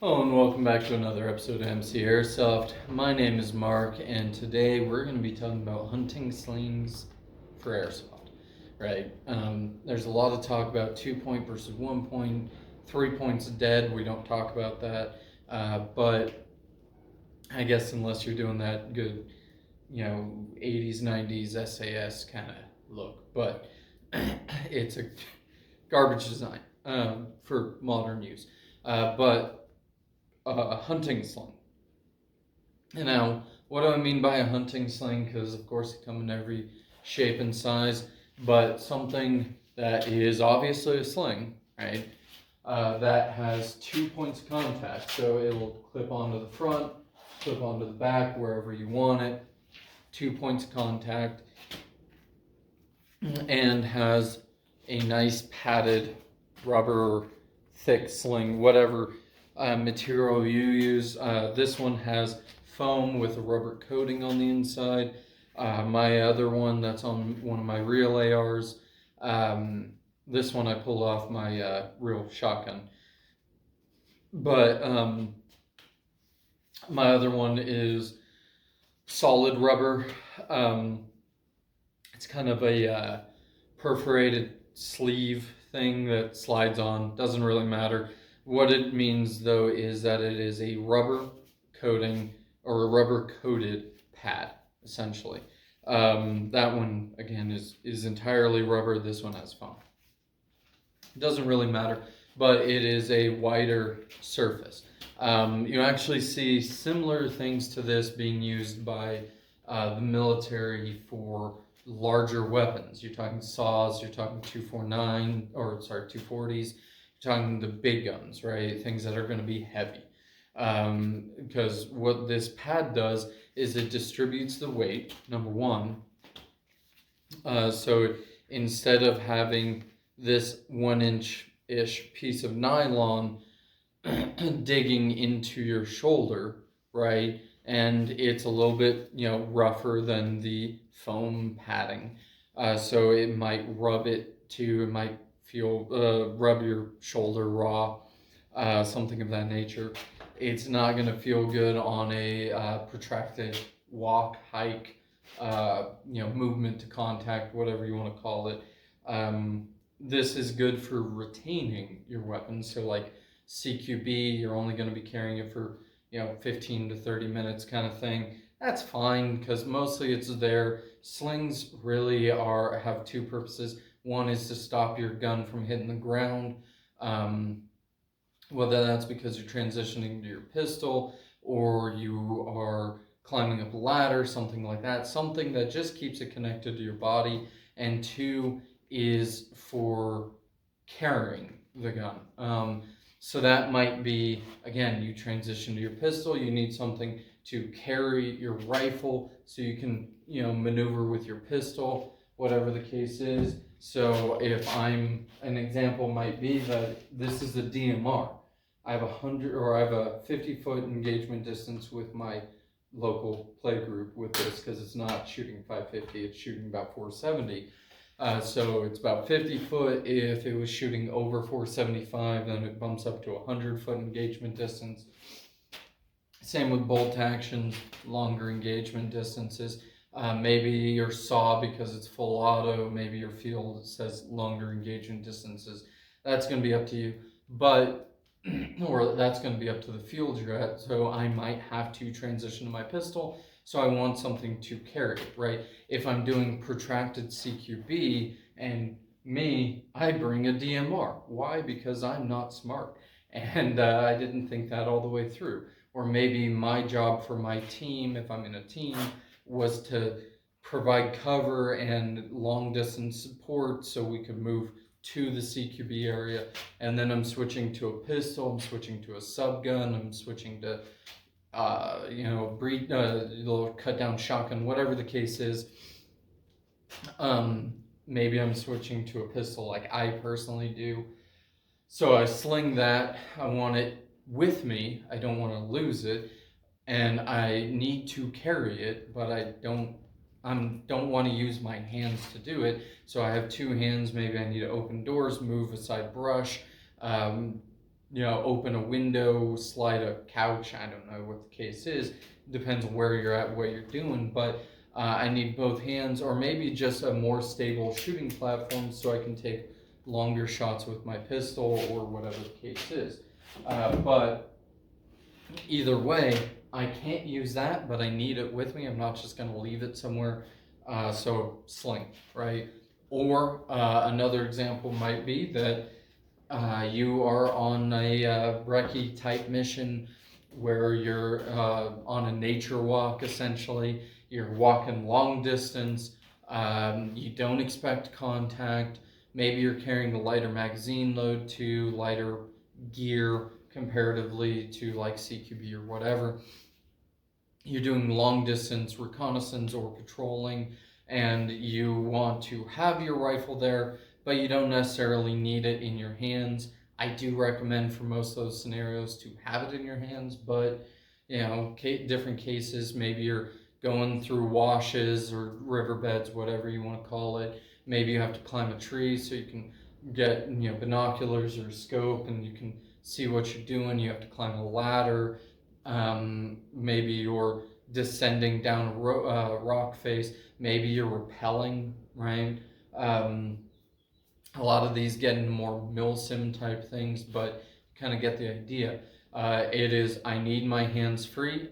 Hello and welcome back to another episode of MC Airsoft. My name is Mark, and today we're going to be talking about hunting slings for airsoft. Right? There's a lot of talk about 2 point versus 1 point. 3 points dead. We don't talk about that. But I guess unless you're doing that good, 80s, 90s SAS kind of look, but it's a garbage design for modern use. But hunting sling. And now, what do I mean by a hunting sling? Because of course they come in every shape and size, but something that is obviously a sling, right? That has 2 points of contact, so it'll clip onto the front, clip onto the back, wherever you want it. 2 points of contact, and has a nice padded rubber thick sling, whatever material you use. This one has foam with a rubber coating on the inside. My other one that's on one of my real ARs, this one I pulled off my real shotgun. But my other one is solid rubber. It's kind of a perforated sleeve thing that slides on. Doesn't really matter. What it means, though, is that it is a rubber coating or a rubber coated pad, essentially. That one, again, is entirely rubber. This one has foam. It doesn't really matter, but it is a wider surface. You actually see similar things to this being used by the military for larger weapons. You're talking saws, you're talking 240s. Talking the big guns, right? Things that are going to be heavy. Because what this pad does is it distributes the weight, number one. So instead of having this 1-inch-ish piece of nylon digging into your shoulder, right? And it's a little bit, rougher than the foam padding. So it might rub it too, it might rub your shoulder raw, something of that nature. It's not going to feel good on a protracted walk, hike, movement to contact, whatever you want to call it. This is good for retaining your weapon. So like CQB, you're only going to be carrying it for 15 to 30 minutes kind of thing. That's fine because mostly it's there. Slings really have two purposes. One is to stop your gun from hitting the ground, whether that's because you're transitioning to your pistol or you are climbing up a ladder, something like that, something that just keeps it connected to your body. And two is for carrying the gun. So that might be, again, you transition to your pistol, you need something to carry your rifle so you can, maneuver with your pistol, whatever the case is. So if an example might be that this is a DMR. I have a 50-foot engagement distance with my local play group with this because it's not shooting 550, it's shooting about 470. So it's about 50 foot. If it was shooting over 475, then it bumps up to 100-foot engagement distance. Same with bolt actions, longer engagement distances. Maybe your saw, because it's full auto, maybe your field says longer engagement distances. That's going to be up to you, or that's going to be up to the field you're at. So I might have to transition to my pistol. So I want something to carry, right? If I'm doing protracted CQB and I bring a DMR. Why? Because I'm not smart. And I didn't think that all the way through. Or maybe my job for my team, if I'm in a team, was to provide cover and long distance support so we could move to the CQB area. And then I'm switching to a pistol, I'm switching to a subgun, I'm switching to little cut down shotgun, whatever the case is. Maybe I'm switching to a pistol like I personally do. So I sling that. I want it with me. I don't want to lose it. And I need to carry it, but I don't want to use my hands to do it. So I have two hands. Maybe I need to open doors, move aside brush, open a window, slide a couch. I don't know what the case is. Depends on where you're at, what you're doing. But I need both hands, or maybe just a more stable shooting platform so I can take longer shots with my pistol or whatever the case is. But either way, I can't use that, but I need it with me. I'm not just going to leave it somewhere. So sling, right? Or another example might be that you are on a recce type mission where you're on a nature walk, essentially. You're walking long distance. You don't expect contact. Maybe you're carrying a lighter magazine load to lighter gear comparatively to like CQB or whatever. You're doing long distance reconnaissance or patrolling, and you want to have your rifle there, but you don't necessarily need it in your hands. I do recommend for most of those scenarios to have it in your hands, but different cases, maybe you're going through washes or riverbeds, whatever you want to call it. Maybe you have to climb a tree so you can get binoculars or scope and you can see what you're doing. You have to climb a ladder. Maybe you're descending down a rock face. Maybe you're rappelling, right? A lot of these get into more milsim type things, but kind of get the idea. It is, I need my hands free.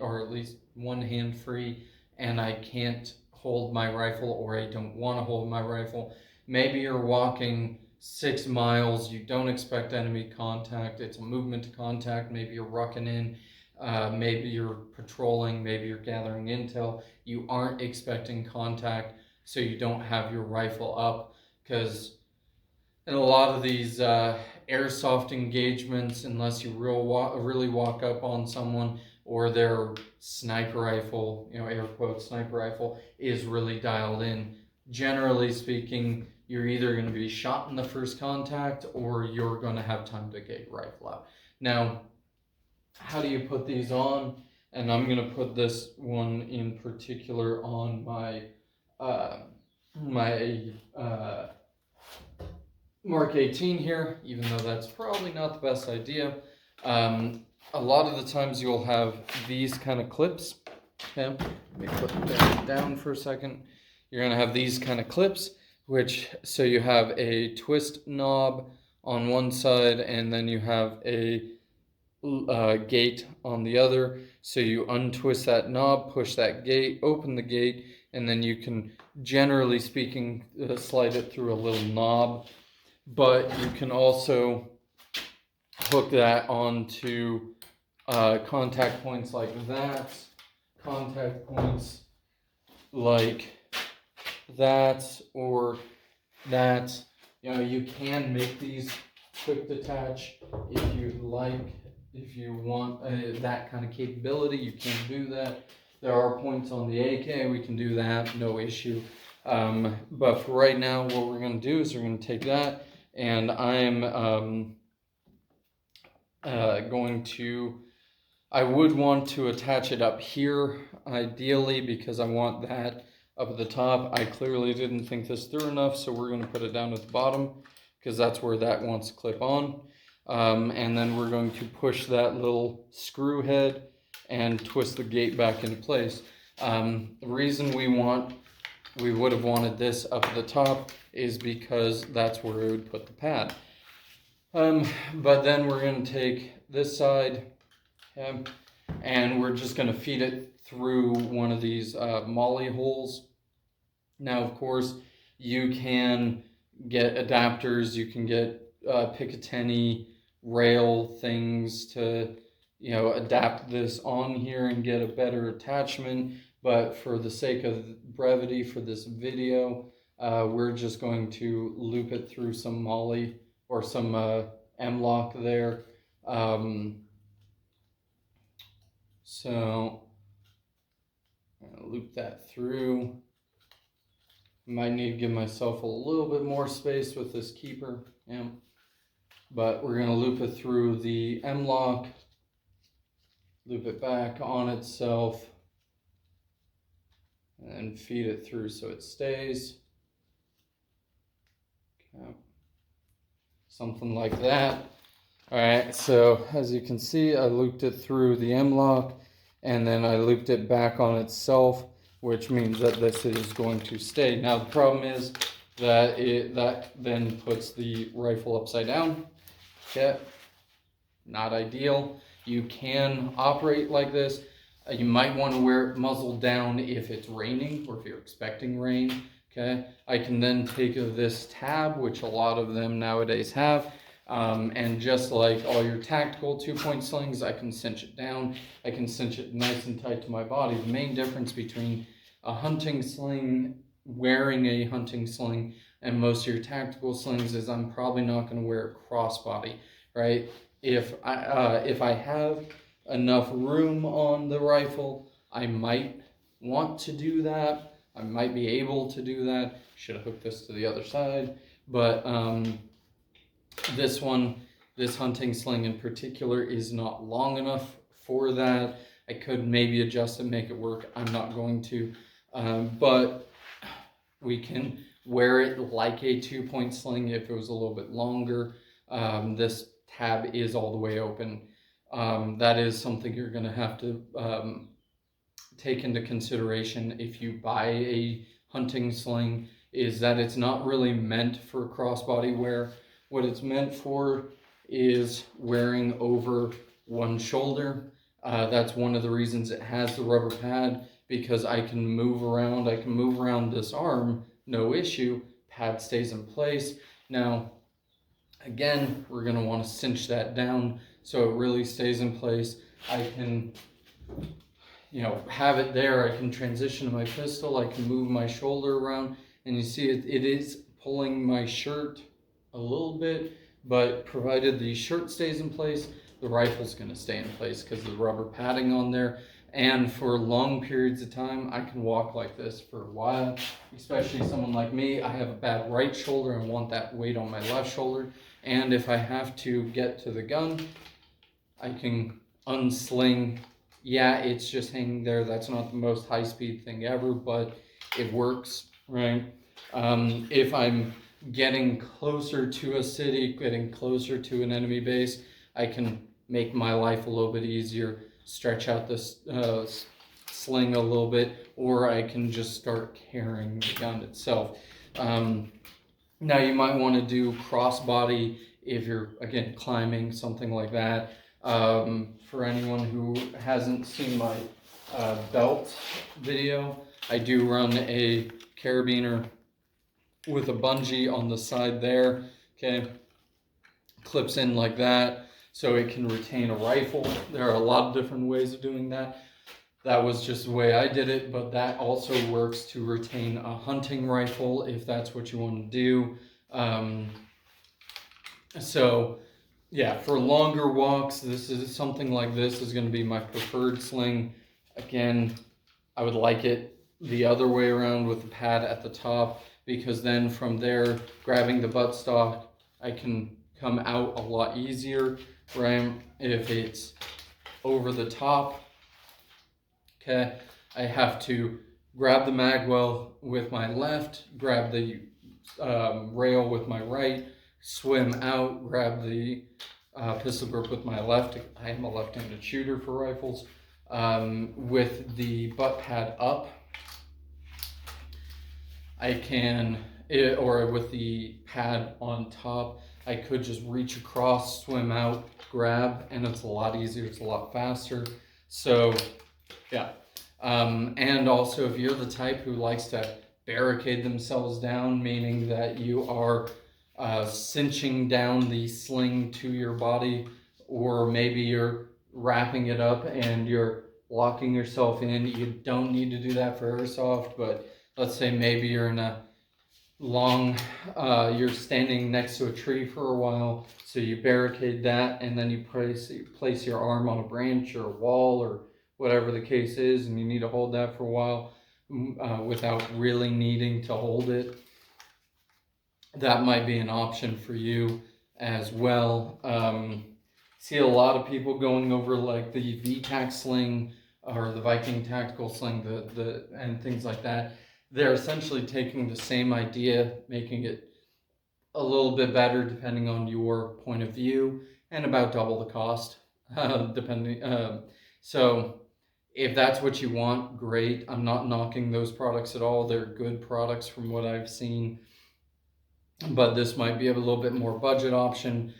Or at least one hand free, and I can't hold my rifle, or I don't want to hold my rifle. Maybe you're walking 6 miles. You don't expect enemy contact. It's a movement to contact. Maybe you're rucking in. Maybe you're patrolling, maybe you're gathering intel. You aren't expecting contact, so you don't have your rifle up, because in a lot of these airsoft engagements, unless you really walk up on someone, or their sniper rifle, air quotes, sniper rifle, is really dialed in, generally speaking, you're either going to be shot in the first contact, or you're going to have time to get your rifle out. Now, how do you put these on? And I'm going to put this one in particular on my Mark 18 here, even though that's probably not the best idea. A lot of the times you'll have these kind of clips. Okay, let me put that down for a second. You're going to have these kind of clips, so you have a twist knob on one side, and then you have a gate on the other. So you untwist that knob, push that gate, open the gate, and then you can, generally speaking, slide it through a little knob. But you can also hook that onto contact points like that, contact points like that, or that. You can make these quick detach if you like. If you want that kind of capability, you can do that. There are points on the AK, we can do that, no issue. But for right now, what we're going to do is we're going to take that, and I'm I would want to attach it up here, ideally, because I want that up at the top. I clearly didn't think this through enough, so we're going to put it down at the bottom, because that's where that wants to clip on. And then we're going to push that little screw head and twist the gate back into place. The reason we would have wanted this up at the top is because that's where we would put the pad. But then we're going to take this side, and we're just going to feed it through one of these molly holes. Now, of course, you can get adapters, you can get Picatinny rail things to adapt this on here and get a better attachment. But for the sake of brevity for this video, we're just going to loop it through some molly or some M-lock there. So I'm gonna loop that through. Might need to give myself a little bit more space with this keeper, but we're going to loop it through the M-lock, loop it back on itself, and feed it through so it stays. Okay. Something like that. All right, so as you can see, I looped it through the M-lock, and then I looped it back on itself, which means that this is going to stay. Now the problem is that that then puts the rifle upside down. Okay, not ideal. You can operate like this. You might want to wear it muzzle down if it's raining or if you're expecting rain. Okay, I can then take this tab, which a lot of them nowadays have, and just like all your tactical 2-point slings, I can cinch it down. I can cinch it nice and tight to my body. The main difference between a hunting sling, wearing a hunting sling, and most of your tactical slings is I'm probably not going to wear a crossbody, right? If I have enough room on the rifle, I might want to do that. I might be able to do that. Should have hooked this to the other side, but this hunting sling in particular is not long enough for that. I could maybe adjust it, make it work. I'm not going to, but we can wear it like a 2-point sling if it was a little bit longer. This tab is all the way open. That is something you're going to have to take into consideration if you buy a hunting sling, is that it's not really meant for crossbody wear. What it's meant for is wearing over one shoulder. That's one of the reasons it has the rubber pad, because I can move around. I can move around this arm, no issue. Pad stays in place. Now, again, we're going to want to cinch that down so it really stays in place. I can, have it there. I can transition to my pistol. I can move my shoulder around, and you see it is pulling my shirt a little bit, but provided the shirt stays in place, the rifle's going to stay in place because of the rubber padding on there. And for long periods of time, I can walk like this for a while, especially someone like me. I have a bad right shoulder and want that weight on my left shoulder. And if I have to get to the gun, I can unsling. Yeah, it's just hanging there. That's not the most high-speed thing ever, but it works, right? If I'm getting closer to a city, getting closer to an enemy base, I can make my life a little bit easier, stretch out this sling a little bit, or I can just start carrying the gun itself. Now you might want to do crossbody if you're, again, climbing, something like that. For anyone who hasn't seen my belt video, I do run a carabiner with a bungee on the side there, okay? Clips in like that so it can retain a rifle. There are a lot of different ways of doing that. That was just the way I did it, but that also works to retain a hunting rifle if that's what you want to do. So yeah, for longer walks, this is something like this is going to be my preferred sling. Again, I would like it the other way around with the pad at the top, because then from there, grabbing the buttstock, I can come out a lot easier, right? If it's over the top, okay, I have to grab the magwell with my left, grab the rail with my right, swim out, grab the pistol grip with my left. I am a left-handed shooter for rifles. With the butt pad up, I can, or with the pad on top, I could just reach across, swim out, grab, and it's a lot easier, it's a lot faster. So yeah, and also if you're the type who likes to barricade themselves down, meaning that you are cinching down the sling to your body, or maybe you're wrapping it up and you're locking yourself in. You don't need to do that for airsoft, but let's say maybe you're in a long, you're standing next to a tree for a while, so you barricade that, and then you place your arm on a branch or a wall or whatever the case is, and you need to hold that for a while without really needing to hold it. That might be an option for you as well. See a lot of people going over like the VTAC sling or the Viking tactical sling, and things like that. They're essentially taking the same idea, making it a little bit better depending on your point of view, and about double the cost, depending. So if that's what you want, great. I'm not knocking those products at all. They're good products from what I've seen, but this might be a little bit more budget option.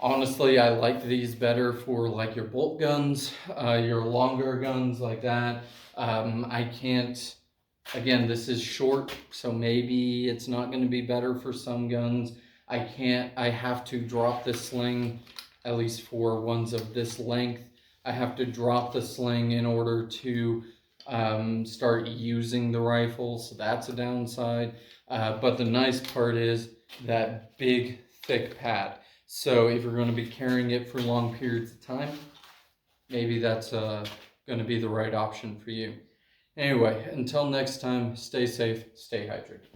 Honestly, I like these better for like your bolt guns, your longer guns like that. I can't, again, this is short, so maybe it's not going to be better for some guns. I have to drop the sling, at least for ones of this length. I have to drop the sling in order to start using the rifle, so that's a downside. But the nice part is that big, thick pad. So if you're going to be carrying it for long periods of time, maybe that's going to be the right option for you. Anyway, until next time, stay safe, stay hydrated.